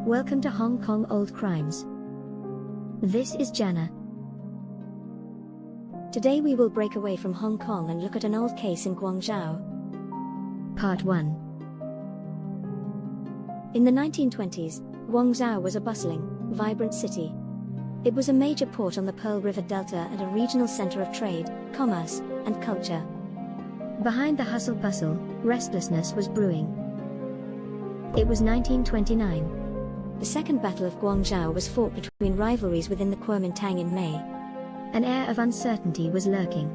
Welcome to Hong Kong Old Crimes. This is Jana. Today we will break away from Hong Kong and look at an old case in Guangzhou. Part 1. In the 1920s, Guangzhou was a bustling, vibrant city. It was a major port on the Pearl River Delta and a regional center of trade, commerce, and culture. Behind the hustle-bustle, restlessness was brewing. It was 1929. The Second Battle of Guangzhou was fought between rivalries within the Kuomintang in May. An air of uncertainty was lurking.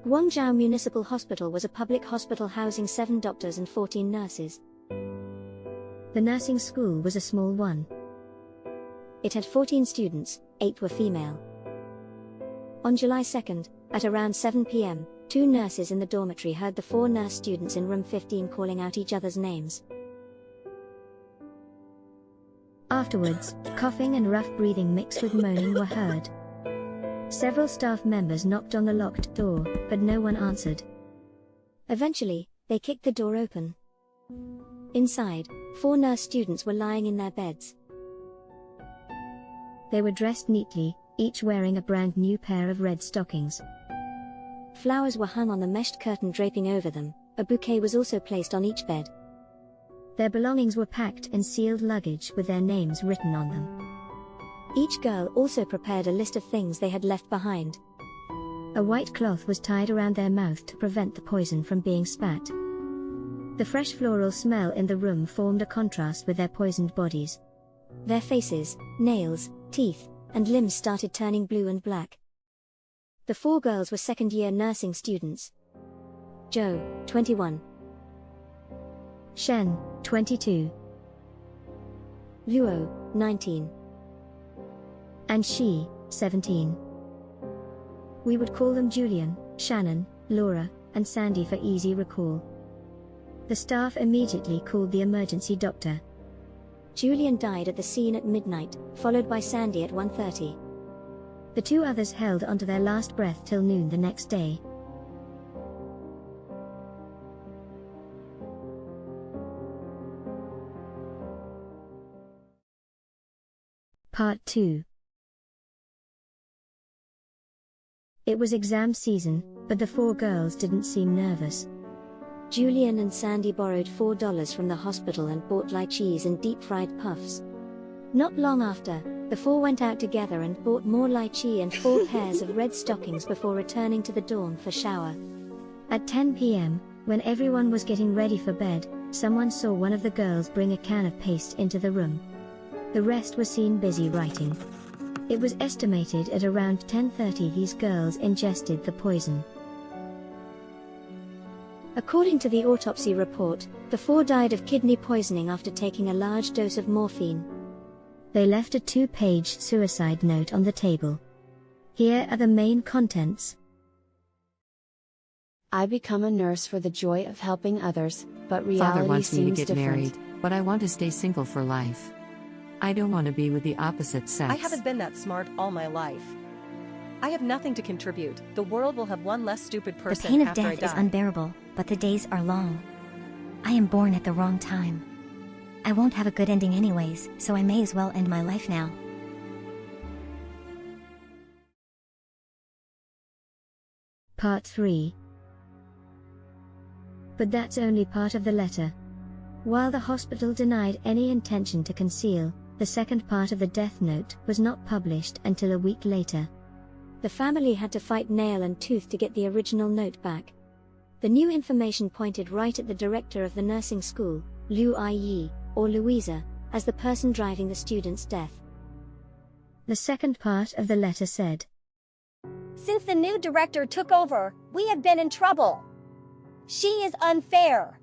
Guangzhou Municipal Hospital was a public hospital housing 7 doctors and 14 nurses. The nursing school was a small one. It had 14 students, 8 were female. On July 2nd, at around 7 p.m., 2 nurses in the dormitory heard the 4 nurse students in room 15 calling out each other's names. Afterwards, coughing and rough breathing mixed with moaning were heard. Several staff members knocked on the locked door, but no one answered. Eventually, they kicked the door open. Inside, 4 nurse students were lying in their beds. They were dressed neatly, each wearing a brand new pair of red stockings. Flowers were hung on the meshed curtain draping over them. A bouquet was also placed on each bed. Their belongings were packed in sealed luggage with their names written on them. Each girl also prepared a list of things they had left behind. A white cloth was tied around their mouth to prevent the poison from being spat. The fresh floral smell in the room formed a contrast with their poisoned bodies. Their faces, nails, teeth, and limbs started turning blue and black. The 4 girls were second-year nursing students. Zhou, 21. Shen, 22. Luo, 19. And Shi, 17. We would call them Julian, Shannon, Laura, and Sandy for easy recall. The staff immediately called the emergency doctor. Julian died at the scene at midnight, followed by Sandy at 1:30. The 2 others held onto their last breath till noon the next day. Part 2. It was exam season, but the 4 girls didn't seem nervous. Julian and Sandy borrowed $4 from the hospital and bought lychees and deep-fried puffs. Not long after, the 4 went out together and bought more lychee and 4 pairs of red stockings before returning to the dorm for shower. At 10 p.m., when everyone was getting ready for bed, someone saw one of the girls bring a can of paste into the room. The rest were seen busy writing. It was estimated at around 10:30 these girls ingested the poison. According to the autopsy report, the 4 died of kidney poisoning after taking a large dose of morphine. They left a 2-page suicide note on the table. Here are the main contents. I become a nurse for the joy of helping others, but reality Father wants me to seems get different. married, but I want to stay single for life. I don't want to be with the opposite sex. I haven't been that smart all my life. I have nothing to contribute. The world will have one less stupid The person pain of after I death die. is unbearable, but the days are long. I am born at the wrong time. I won't have a good ending anyways, so I may as well end my life now. Part 3. But that's only part of the letter. While the hospital denied any intention to conceal, the second part of the death note was not published until a week later. The family had to fight nail and tooth to get the original note back. The new information pointed right at the director of the nursing school, Liu Yi, or Louisa, as the person driving the student's death. The second part of the letter said, Since the new director took over, we have been in trouble. She is unfair.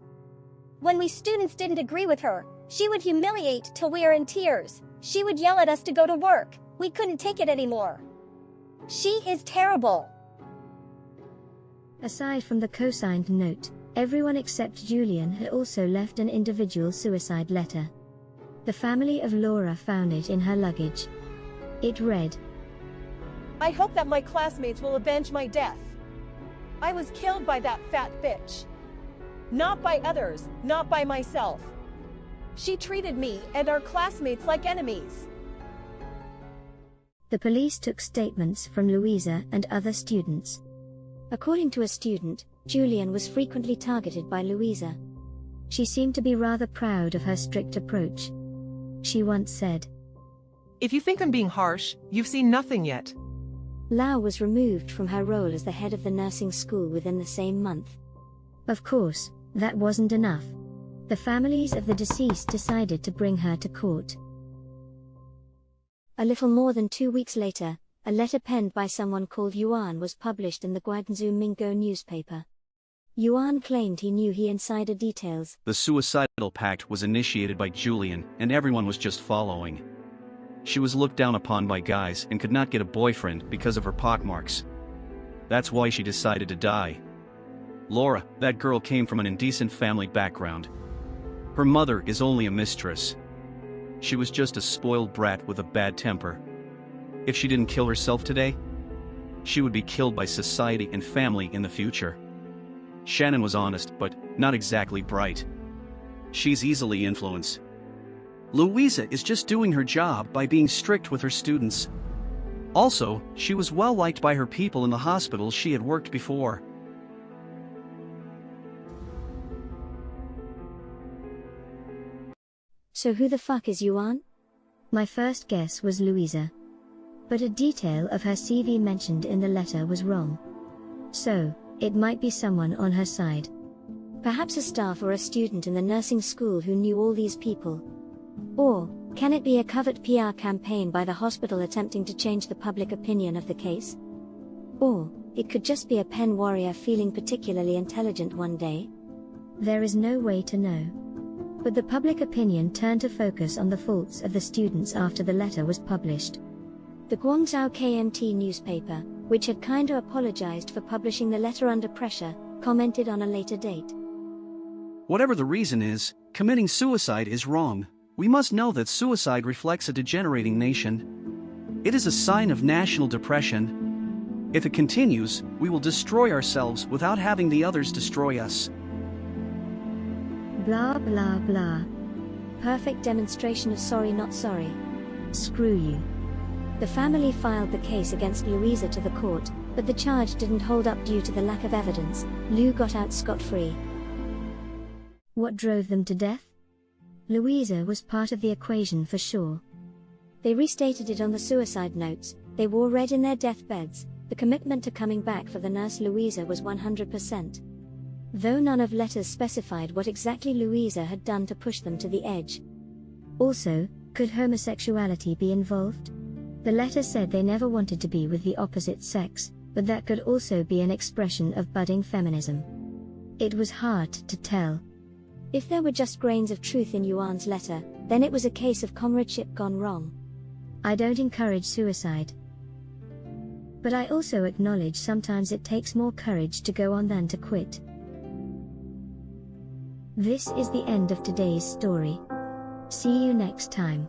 When we students didn't agree with her, she would humiliate till we are in tears. She would yell at us to go to work. We couldn't take it anymore. She is terrible. Aside from the co-signed note, everyone except Julian had also left an individual suicide letter. The family of Laura found it in her luggage. It read, I hope that my classmates will avenge my death. I was killed by that fat bitch. Not by others, not by myself. She treated me and our classmates like enemies. The police took statements from Louisa and other students. According to a student, Julian was frequently targeted by Louisa. She seemed to be rather proud of her strict approach. She once said, "If you think I'm being harsh, you've seen nothing yet." Lau was removed from her role as the head of the nursing school within the same month. Of course, that wasn't enough. The families of the deceased decided to bring her to court. A little more than 2 weeks later, a letter penned by someone called Yuan was published in the Guangzhou Municipal newspaper. Yuan claimed he knew the insider details. The suicidal pact was initiated by Julian, and everyone was just following. She was looked down upon by guys and could not get a boyfriend because of her pockmarks. That's why she decided to die. Laura, that girl came from an indecent family background. Her mother is only a mistress. She was just a spoiled brat with a bad temper. If she didn't kill herself today, she would be killed by society and family in the future. Shannon was honest, but not exactly bright. She's easily influenced. Louisa is just doing her job by being strict with her students. Also, she was well liked by her people in the hospital she had worked before. So who the fuck is Yuan? My first guess was Louisa. But a detail of her CV mentioned in the letter was wrong. So, it might be someone on her side. Perhaps a staff or a student in the nursing school who knew all these people. Or, can it be a covert PR campaign by the hospital attempting to change the public opinion of the case? Or, it could just be a pen warrior feeling particularly intelligent one day. There is no way to know. But the public opinion turned to focus on the faults of the students after the letter was published. The Guangzhou KMT newspaper, which had kinda apologized for publishing the letter under pressure, commented on a later date. Whatever the reason is, committing suicide is wrong. We must know that suicide reflects a degenerating nation. It is a sign of national depression. If it continues, we will destroy ourselves without having the others destroy us. Blah blah blah. Perfect demonstration of sorry not sorry. Screw you. The family filed the case against Louisa to the court, but the charge didn't hold up due to the lack of evidence. Lou got out scot-free. What drove them to death? Louisa was part of the equation for sure. They restated it on the suicide notes. They wore red in their deathbeds. The commitment to coming back for the nurse Louisa was 100%. Though none of letters specified what exactly Louisa had done to push them to the edge. Also, could homosexuality be involved? The letter said they never wanted to be with the opposite sex, but that could also be an expression of budding feminism. It was hard to tell. If there were just grains of truth in Yuan's letter, then it was a case of comradeship gone wrong. I don't encourage suicide. But I also acknowledge sometimes it takes more courage to go on than to quit. This is the end of today's story. See you next time.